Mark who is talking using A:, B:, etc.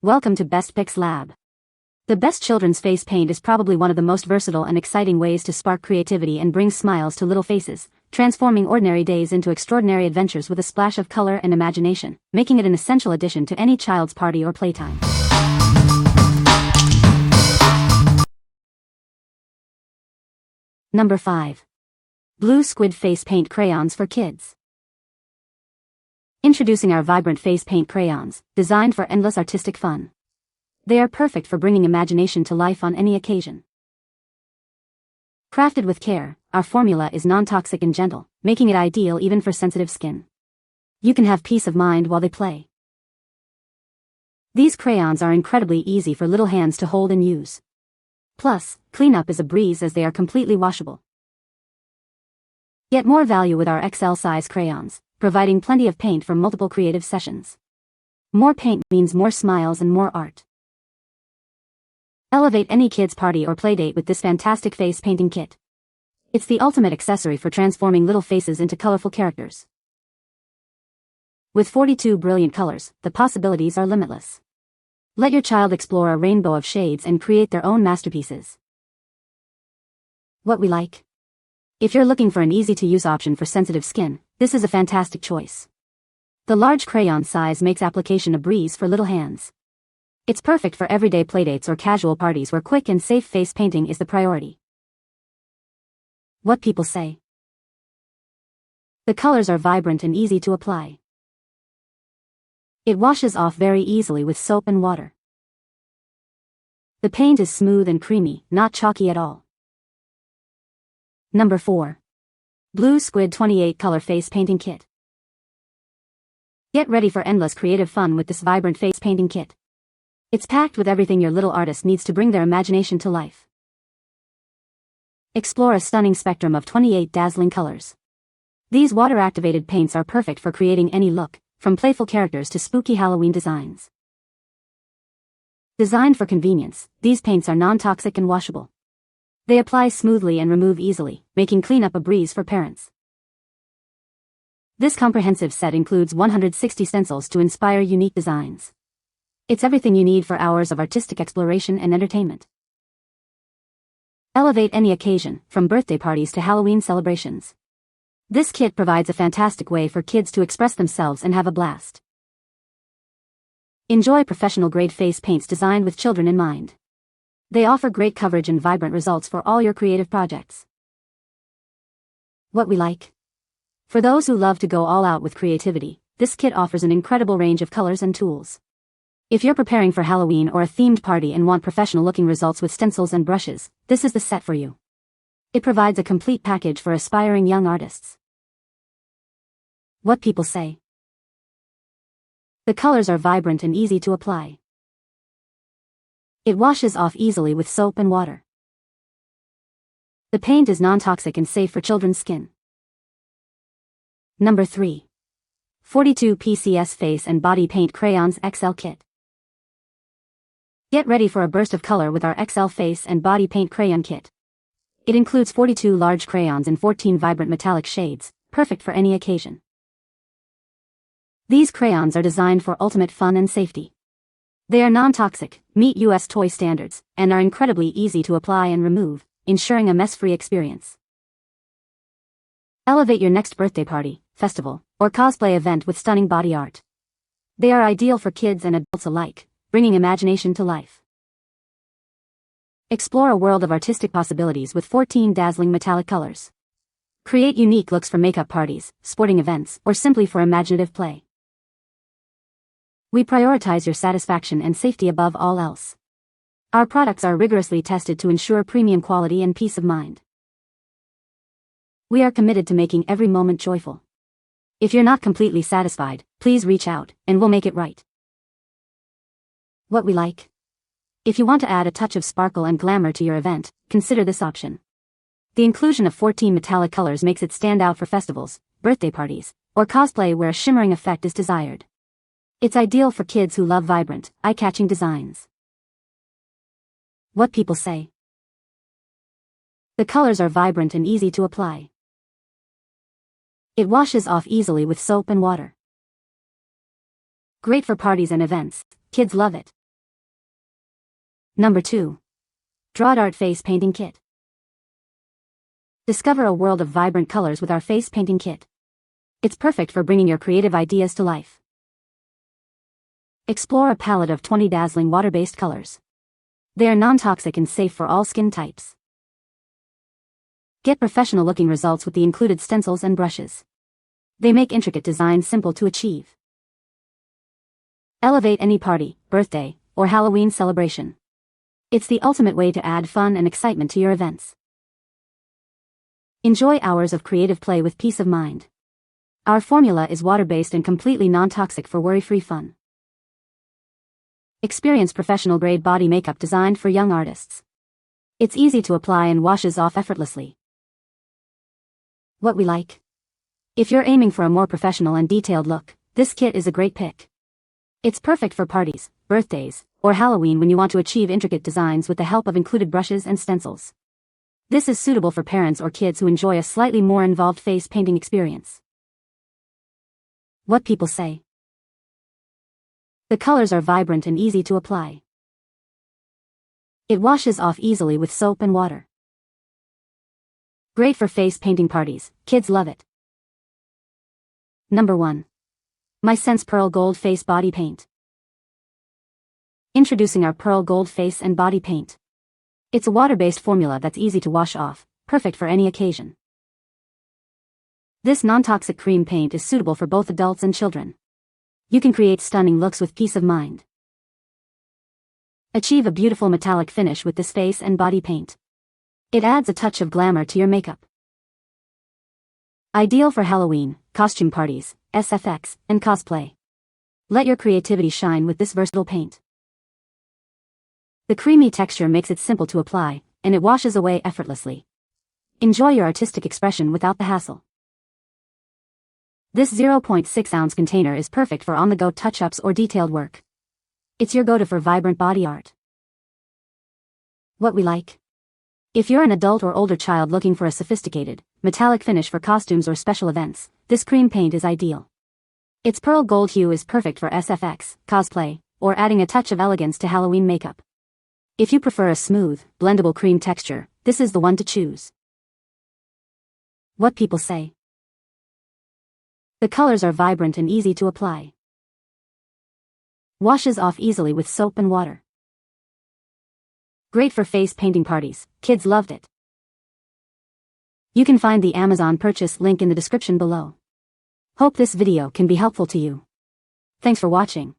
A: Welcome to Best Picks Lab. The best children's face paint is probably one of the most versatile and exciting ways to spark creativity and bring smiles to little faces, transforming ordinary days into extraordinary adventures with a splash of color and imagination, making it an essential addition to any child's party or playtime. Number 5. Blue Squid Face Paint Crayons for Kids. Introducing our vibrant face paint crayons, designed for endless artistic fun. They are perfect for bringing imagination to life on any occasion. Crafted with care, our formula is non-toxic and gentle, making it ideal even for sensitive skin. You can have peace of mind while they play. These crayons are incredibly easy for little hands to hold and use. Plus, cleanup is a breeze as they are completely washable. Get more value with our XL size crayons, providing plenty of paint for multiple creative sessions. More paint means more smiles and more art. Elevate any kid's party or playdate with this fantastic face painting kit. It's the ultimate accessory for transforming little faces into colorful characters. With 42 brilliant colors, the possibilities are limitless. Let your child explore a rainbow of shades and create their own masterpieces. What we like? If you're looking for an easy-to-use option for sensitive skin, this is a fantastic choice. The large crayon size makes application a breeze for little hands. It's perfect for everyday playdates or casual parties where quick and safe face painting is the priority. What people say. The colors are vibrant and easy to apply. It washes off very easily with soap and water. The paint is smooth and creamy, not chalky at all. Number 4. Blue Squid 28 Color Face Painting Kit. Get ready for endless creative fun with this vibrant face painting kit. It's packed with everything your little artist needs to bring their imagination to life. Explore a stunning spectrum of 28 dazzling colors. These water-activated paints are perfect for creating any look, from playful characters to spooky Halloween designs. Designed for convenience, these paints are non-toxic and washable. They apply smoothly and remove easily, making cleanup a breeze for parents. This comprehensive set includes 160 stencils to inspire unique designs. It's everything you need for hours of artistic exploration and entertainment. Elevate any occasion, from birthday parties to Halloween celebrations. This kit provides a fantastic way for kids to express themselves and have a blast. Enjoy professional-grade face paints designed with children in mind. They offer great coverage and vibrant results for all your creative projects. What we like? For those who love to go all out with creativity, this kit offers an incredible range of colors and tools. If you're preparing for Halloween or a themed party and want professional-looking results with stencils and brushes, this is the set for you. It provides a complete package for aspiring young artists. What people say. The colors are vibrant and easy to apply. It washes off easily with soap and water. The paint is non-toxic and safe for children's skin. Number 3. 42 PCS Face and Body Paint Crayons XL Kit. Get ready for a burst of color with our XL Face and Body Paint Crayon Kit. It includes 42 large crayons in 14 vibrant metallic shades, perfect for any occasion. These crayons are designed for ultimate fun and safety. They are non-toxic, meet US toy standards, and are incredibly easy to apply and remove, ensuring a mess-free experience. Elevate your next birthday party, festival, or cosplay event with stunning body art. They are ideal for kids and adults alike, bringing imagination to life. Explore a world of artistic possibilities with 14 dazzling metallic colors. Create unique looks for makeup parties, sporting events, or simply for imaginative play. We prioritize your satisfaction and safety above all else. Our products are rigorously tested to ensure premium quality and peace of mind. We are committed to making every moment joyful. If you're not completely satisfied, please reach out, and we'll make it right. What we like? If you want to add a touch of sparkle and glamour to your event, consider this option. The inclusion of 14 metallic colors makes it stand out for festivals, birthday parties, or cosplay where a shimmering effect is desired. It's ideal for kids who love vibrant, eye-catching designs. What people say. The colors are vibrant and easy to apply. It washes off easily with soap and water. Great for parties and events, kids love it. Number 2. Drawdart Face Painting Kit. Discover a world of vibrant colors with our face painting kit. It's perfect for bringing your creative ideas to life. Explore a palette of 20 dazzling water-based colors. They are non-toxic and safe for all skin types. Get professional-looking results with the included stencils and brushes. They make intricate designs simple to achieve. Elevate any party, birthday, or Halloween celebration. It's the ultimate way to add fun and excitement to your events. Enjoy hours of creative play with peace of mind. Our formula is water-based and completely non-toxic for worry-free fun. Experience professional-grade body makeup designed for young artists. It's easy to apply and washes off effortlessly. What we like. If you're aiming for a more professional and detailed look, this kit is a great pick. It's perfect for parties, birthdays, or Halloween when you want to achieve intricate designs with the help of included brushes and stencils. This is suitable for parents or kids who enjoy a slightly more involved face painting experience. What people say. The colors are vibrant and easy to apply. It washes off easily with soap and water. Great for face painting parties, kids love it. Number 1. Mysense Pearl Gold Face Body Paint. Introducing our Pearl Gold Face and Body Paint. It's a water-based formula that's easy to wash off, perfect for any occasion. This non-toxic cream paint is suitable for both adults and children. You can create stunning looks with peace of mind. Achieve a beautiful metallic finish with this face and body paint. It adds a touch of glamour to your makeup. Ideal for Halloween, costume parties, SFX, and cosplay. Let your creativity shine with this versatile paint. The creamy texture makes it simple to apply, and it washes away effortlessly. Enjoy your artistic expression without the hassle. This 0.6-ounce container is perfect for on-the-go touch-ups or detailed work. It's your go-to for vibrant body art. What we like. If you're an adult or older child looking for a sophisticated, metallic finish for costumes or special events, this cream paint is ideal. Its pearl gold hue is perfect for SFX, cosplay, or adding a touch of elegance to Halloween makeup. If you prefer a smooth, blendable cream texture, this is the one to choose. What people say. The colors are vibrant and easy to apply. Washes off easily with soap and water. Great for face painting parties, kids loved it. You can find the Amazon purchase link in the description below. Hope this video can be helpful to you. Thanks for watching.